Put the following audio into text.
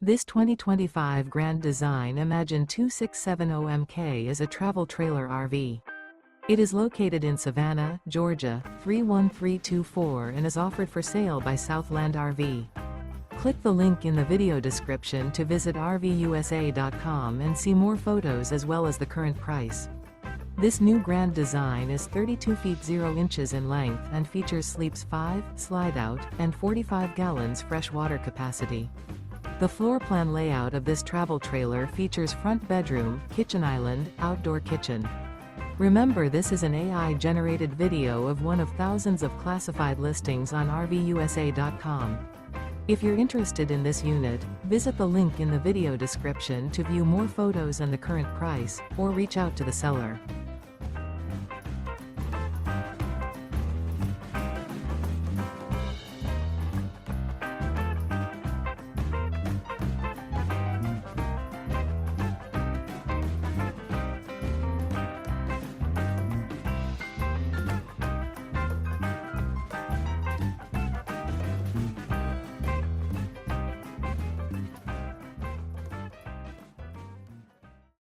This 2025 Grand Design Imagine 2670MK is a travel trailer RV. It is located in Savannah, Georgia, 31324 and is offered for sale by Southland RV. Click the link in the video description to visit RVUSA.com and see more photos as well as the current price. This new Grand Design is 32 feet 0 inches in length and features sleeps 5, Slideout, and 45 gallons fresh water capacity. The floor plan layout of this travel trailer features front bedroom, kitchen island, outdoor kitchen. Remember, this is an AI-generated video of one of thousands of classified listings on RVUSA.com. If you're interested in this unit, visit the link in the video description to view more photos and the current price, or reach out to the seller.